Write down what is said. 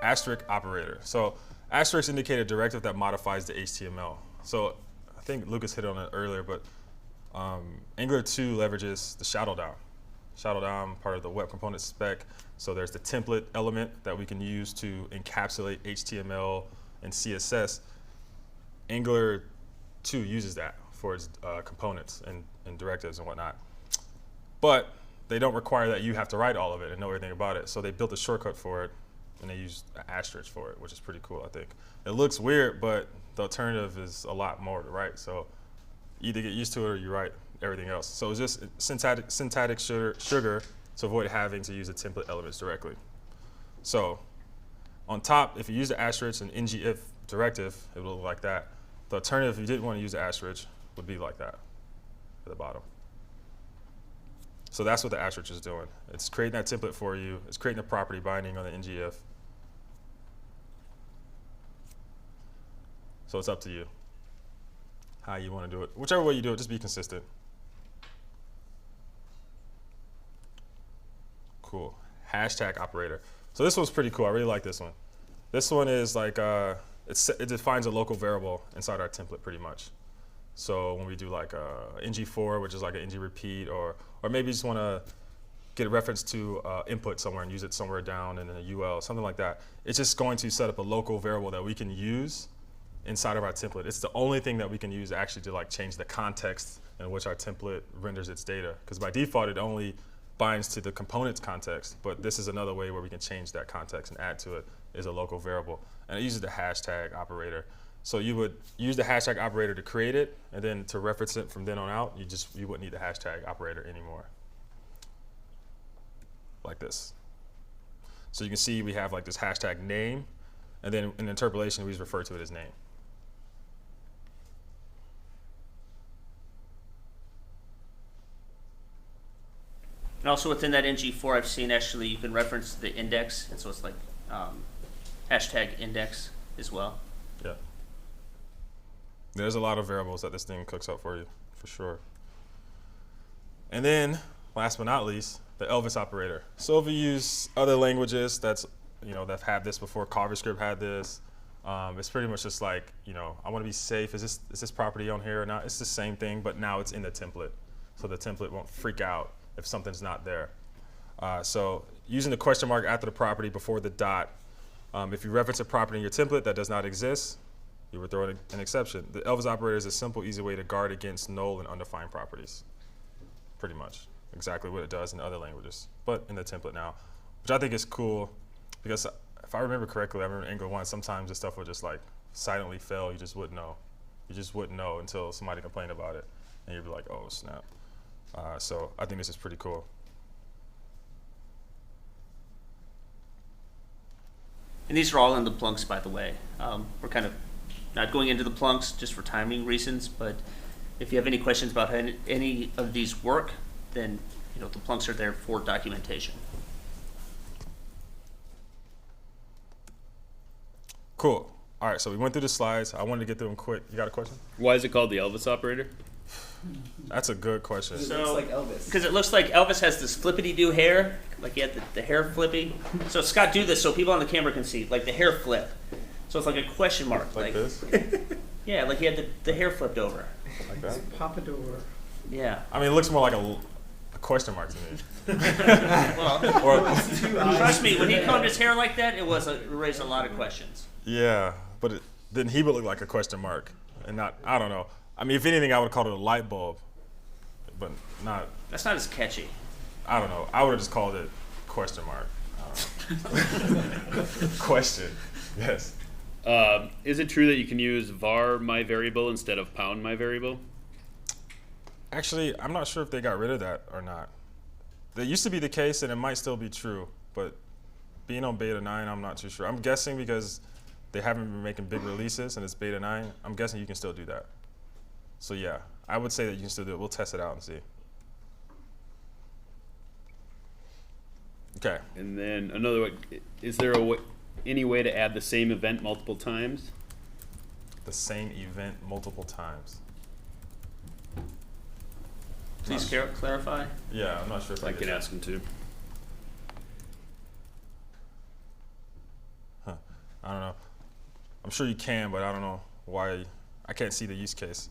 asterisk operator. So asterisk indicate a directive that modifies the HTML. So I think Lucas hit on it earlier, but Angular 2 leverages the shadow DOM. Shadow DOM, part of the web component spec. So there's the template element that we can use to encapsulate HTML and CSS. Angular 2 uses that for its components and directives and whatnot. But they don't require that you have to write all of it and know everything about it. So they built a shortcut for it, and they use an asterisk for it, which is pretty cool, I think. It looks weird, but the alternative is a lot more to write. So either get used to it or you write everything else. So it's just syntactic sugar to avoid having to use the template elements directly. So on top, if you use the asterisk and ngIf directive, it will look like that. The alternative, if you didn't want to use the asterisk, would be like that at the bottom. So that's what the asterisk is doing. It's creating that template for you. It's creating a property binding on the ngIf. So it's up to you how you want to do it. Whichever way you do it, just be consistent. Cool. Hashtag operator. So this one's pretty cool. I really like this one. This one is like, it defines a local variable inside our template pretty much. So when we do like ng4, which is like an ng repeat, or maybe you just want to get a reference to input somewhere and use it somewhere down in a UL, something like that. It's just going to set up a local variable that we can use inside of our template. It's the only thing that we can use actually to like change the context in which our template renders its data. Because by default, it only binds to the component's context, but this is another way where we can change that context and add to it is a local variable. And it uses the hashtag operator. So you would use the hashtag operator to create it, and then to reference it from then on out, you wouldn't need the hashtag operator anymore. Like this. So you can see we have like this hashtag name, and then in interpolation, we just refer to it as name. And also within that ng4, I've seen actually you can reference the index, and so it's like hashtag index as well. Yeah. There's a lot of variables that this thing cooks up for you, for sure. And then, last but not least, the Elvis operator. So if you use other languages that have had this before, CoverScript had this. It's pretty much just like, I want to be safe. Is this property on here or not? It's the same thing, but now it's in the template. So the template won't freak out if something's not there. So using the question mark after the property before the dot, if you reference a property in your template that does not exist, you would throw in an exception. The Elvis operator is a simple, easy way to guard against null and undefined properties. Pretty much exactly what it does in other languages, but in the template now, which I think is cool because if I remember correctly, I remember in Angular 1, sometimes this stuff would just like silently fail. You just wouldn't know. You just wouldn't know until somebody complained about it, and you'd be like, oh, snap. So I think this is pretty cool. And these are all in the plunks, by the way. We're kind of not going into the plunks just for timing reasons, but if you have any questions about how any of these work, then the plunks are there for documentation. Cool. All right, so we went through the slides. I wanted to get through them quick. You got a question? Why is it called the Elvis operator? That's a good question. It looks like Elvis. Because it looks like Elvis has this flippity-do hair, like he had the hair flippy. So Scott, do this so people on the camera can see, like the hair flip. So it's like a question mark. Like this? Yeah, like he had the hair flipped over. Like that? Pompadour. Yeah. I mean, it looks more like a question mark to me. Well, Or, trust me, when he combed his hair like that, it raised a lot of questions. yeah, but then he would look like a question mark, and not, I don't know. I mean, if anything, I would call it a light bulb, but not. That's not as catchy. I don't know. I would have just called it question mark. I don't know. Question. Yes. Is it true that you can use var my variable instead of pound my variable? Actually, I'm not sure if they got rid of that or not. That used to be the case, and it might still be true, but being on beta 9, I'm not too sure. I'm guessing because they haven't been making big releases and it's beta 9, I'm guessing you can still do that. So yeah, I would say that you can still do it. We'll test it out and see. Okay. And then another way, is there any way to add the same event multiple times? The same event multiple times. Please clarify. Yeah, I'm not sure if I get can that. ask him to. Huh. I don't know. I'm sure you can, but I don't know why. I can't see the use case.